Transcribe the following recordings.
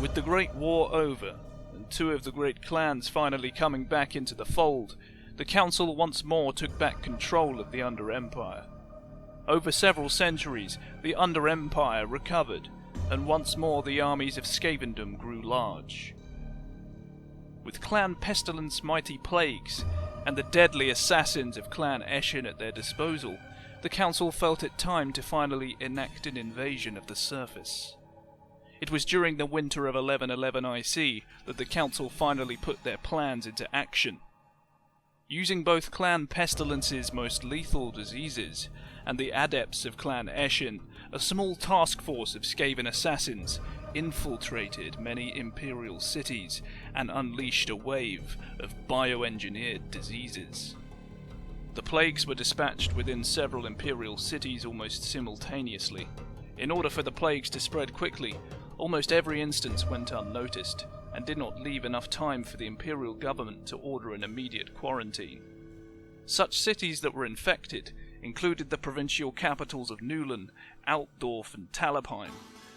With the Great War over, and two of the great clans finally coming back into the fold, the Council once more took back control of the Under Empire. Over several centuries, the Under Empire recovered, and once more the armies of Skavendom grew large. With Clan Pestilence mighty plagues, and the deadly assassins of Clan Eshin at their disposal, the Council felt it time to finally enact an invasion of the surface. It was during the winter of 1111 IC that the Council finally put their plans into action. Using both Clan Pestilence's most lethal diseases and the adepts of Clan Eshin, a small task force of Skaven assassins infiltrated many Imperial cities and unleashed a wave of bioengineered diseases. The plagues were dispatched within several Imperial cities almost simultaneously. In order for the plagues to spread quickly, almost every instance went unnoticed, and did not leave enough time for the Imperial government to order an immediate quarantine. Such cities that were infected included the provincial capitals of Newlyn, Altdorf and Talabheim,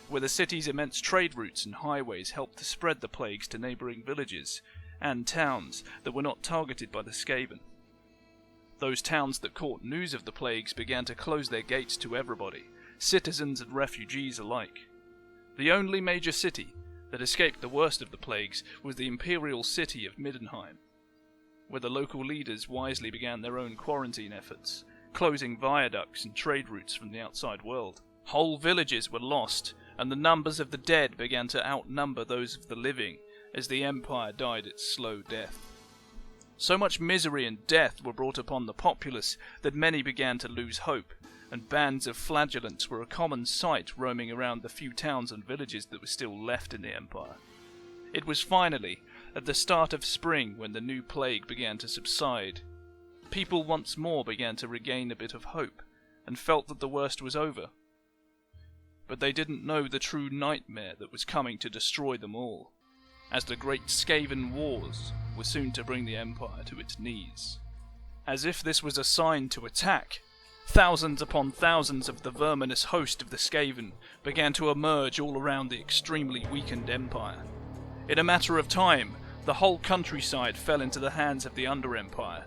where the city's immense trade routes and highways helped to spread the plagues to neighbouring villages and towns that were not targeted by the Skaven. Those towns that caught news of the plagues began to close their gates to everybody, citizens and refugees alike. The only major city that escaped the worst of the plagues was the Imperial city of Middenheim, where the local leaders wisely began their own quarantine efforts, closing viaducts and trade routes from the outside world. Whole villages were lost, and the numbers of the dead began to outnumber those of the living as the Empire died its slow death. So much misery and death were brought upon the populace that many began to lose hope, and bands of flagellants were a common sight roaming around the few towns and villages that were still left in the Empire. It was finally, at the start of spring, when the new plague began to subside. People once more began to regain a bit of hope, and felt that the worst was over. But they didn't know the true nightmare that was coming to destroy them all, as the great Skaven wars were soon to bring the Empire to its knees. As if this was a sign to attack, thousands upon thousands of the verminous host of the Skaven began to emerge all around the extremely weakened Empire. In a matter of time, the whole countryside fell into the hands of the Under Empire,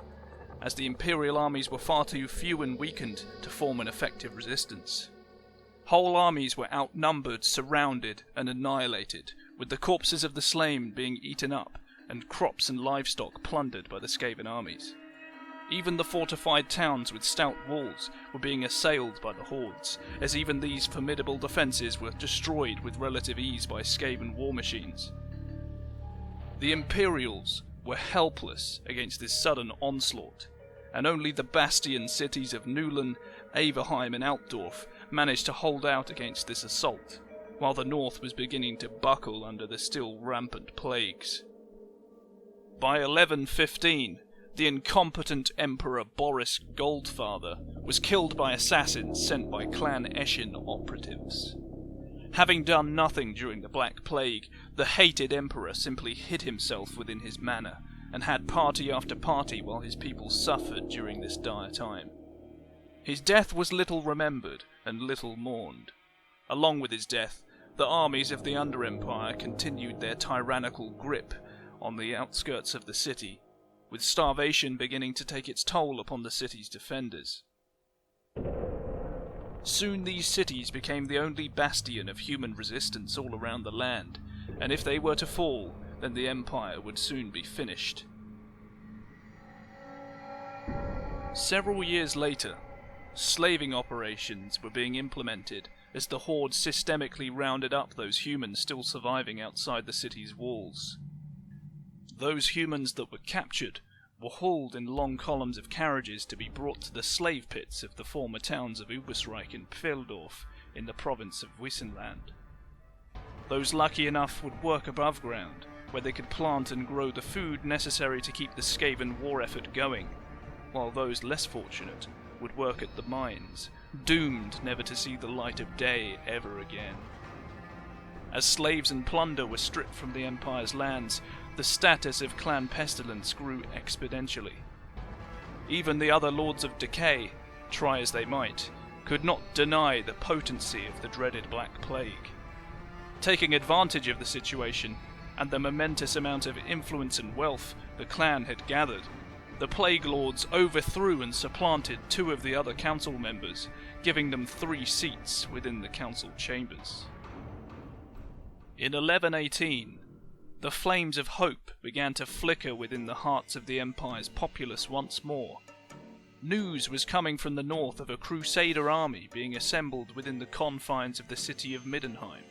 as the Imperial armies were far too few and weakened to form an effective resistance. Whole armies were outnumbered, surrounded, and annihilated, with the corpses of the slain being eaten up, and crops and livestock plundered by the Skaven armies. Even the fortified towns with stout walls were being assailed by the hordes, as even these formidable defences were destroyed with relative ease by Skaven war machines. The Imperials were helpless against this sudden onslaught, and only the bastion cities of Newlyn, Averheim and Altdorf managed to hold out against this assault, while the north was beginning to buckle under the still rampant plagues. By 1115, the incompetent Emperor Boris Goldfather was killed by assassins sent by Clan Eshin operatives. Having done nothing during the Black Plague, the hated Emperor simply hid himself within his manor, and had party after party while his people suffered during this dire time. His death was little remembered and little mourned. Along with his death, the armies of the Under Empire continued their tyrannical grip on the outskirts of the city, with starvation beginning to take its toll upon the city's defenders. Soon these cities became the only bastion of human resistance all around the land, and if they were to fall, then the Empire would soon be finished. Several years later, slaving operations were being implemented as the Horde systemically rounded up those humans still surviving outside the city's walls. Those humans that were captured were hauled in long columns of carriages to be brought to the slave pits of the former towns of Ubersreich and Pfildorf in the province of Wissenland. Those lucky enough would work above ground, where they could plant and grow the food necessary to keep the Skaven war effort going, while those less fortunate would work at the mines, doomed never to see the light of day ever again. As slaves and plunder were stripped from the Empire's lands, the status of Clan Pestilence grew exponentially. Even the other Lords of Decay, try as they might, could not deny the potency of the dreaded Black Plague. Taking advantage of the situation, and the momentous amount of influence and wealth the clan had gathered, the Plague Lords overthrew and supplanted 2 of the other council members, giving them 3 seats within the council chambers. In 1118, the flames of hope began to flicker within the hearts of the Empire's populace once more. News was coming from the north of a crusader army being assembled within the confines of the city of Middenheim.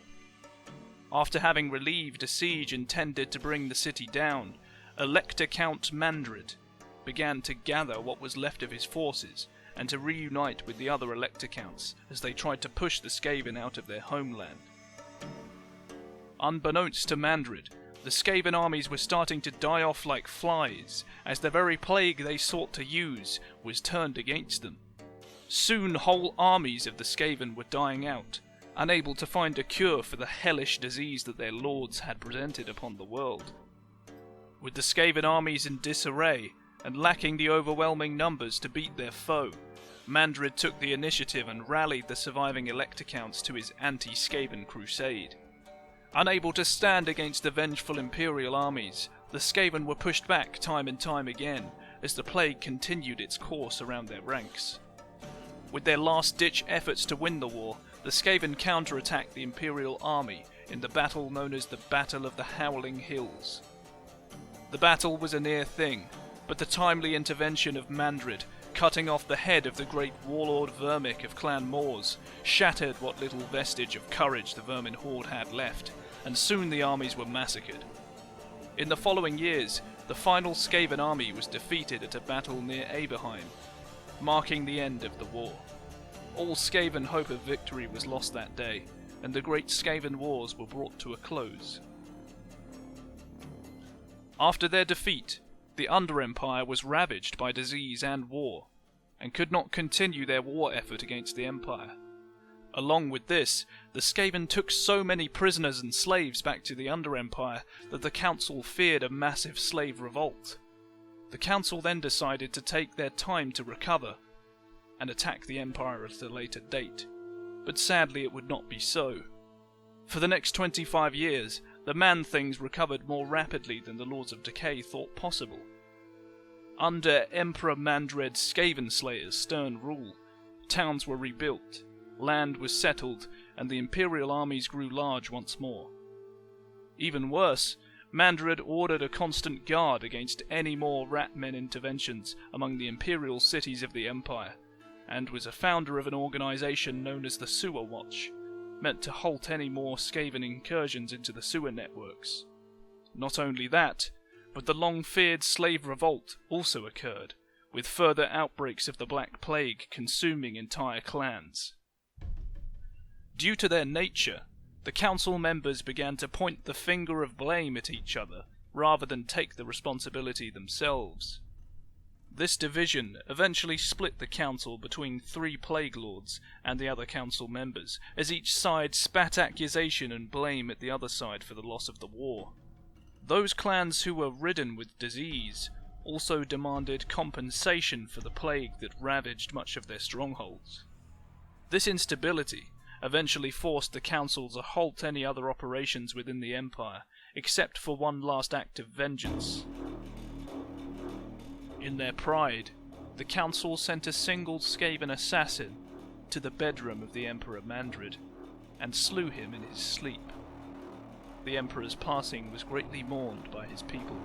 After having relieved a siege intended to bring the city down, Elector Count Mandred began to gather what was left of his forces and to reunite with the other Elector Counts as they tried to push the Skaven out of their homeland. Unbeknownst to Mandred, the Skaven armies were starting to die off like flies, as the very plague they sought to use was turned against them. Soon whole armies of the Skaven were dying out, unable to find a cure for the hellish disease that their lords had presented upon the world. With the Skaven armies in disarray, and lacking the overwhelming numbers to beat their foe, Mandred took the initiative and rallied the surviving Elector Counts to his anti-Skaven crusade. Unable to stand against the vengeful Imperial armies, the Skaven were pushed back time and time again as the plague continued its course around their ranks. With their last-ditch efforts to win the war, the Skaven counterattacked the Imperial army in the battle known as the Battle of the Howling Hills. The battle was a near thing, but the timely intervention of Mandred, cutting off the head of the great warlord Vermic of Clan Moors, shattered what little vestige of courage the Vermin horde had left, and soon the armies were massacred. In the following years, the final Skaven army was defeated at a battle near Aberheim, marking the end of the war. All Skaven hope of victory was lost that day, and the great Skaven wars were brought to a close. After their defeat, the Under-Empire was ravaged by disease and war, and could not continue their war effort against the Empire. Along with this, the Skaven took so many prisoners and slaves back to the Under-Empire that the Council feared a massive slave revolt. The Council then decided to take their time to recover, and attack the Empire at a later date, but sadly it would not be so. For the next 25 years, the Man-Things recovered more rapidly than the Lords of Decay thought possible. Under Emperor Mandred's Skaven Slayers' stern rule, towns were rebuilt, land was settled, and the Imperial armies grew large once more. Even worse, Mandred ordered a constant guard against any more Ratmen interventions among the Imperial cities of the Empire, and was a founder of an organization known as the Sewer Watch, meant to halt any more Skaven incursions into the sewer networks. Not only that, but the long-feared slave revolt also occurred, with further outbreaks of the Black Plague consuming entire clans. Due to their nature, the council members began to point the finger of blame at each other, rather than take the responsibility themselves. This division eventually split the council between 3 Plague Lords and the other council members, as each side spat accusation and blame at the other side for the loss of the war. Those clans who were ridden with disease also demanded compensation for the plague that ravaged much of their strongholds. This instability eventually forced the council to halt any other operations within the Empire, except for one last act of vengeance. In their pride, the council sent a single Skaven assassin to the bedroom of the Emperor Mandred, and slew him in his sleep. The Emperor's passing was greatly mourned by his people.